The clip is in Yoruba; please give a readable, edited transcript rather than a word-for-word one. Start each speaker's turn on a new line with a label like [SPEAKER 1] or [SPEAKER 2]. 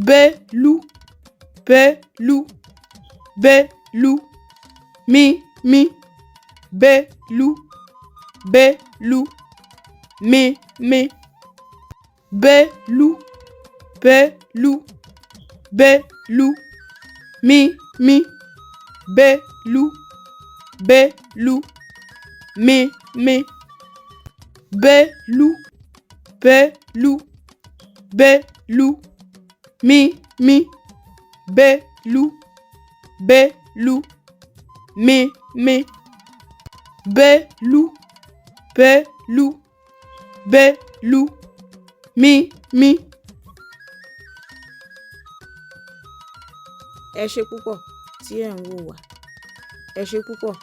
[SPEAKER 1] Belu, belu, belu, mi, belu, belu, mi, belu, belu, belu, mi, belu, belu, mi, belu, belu, belu, mi, belu, belu, mi, belu, belu, belu, mi.
[SPEAKER 2] Ẹ ṣé púpọ̀ tí ẹ̀ ń wò wá. Ẹ ṣé púpọ̀.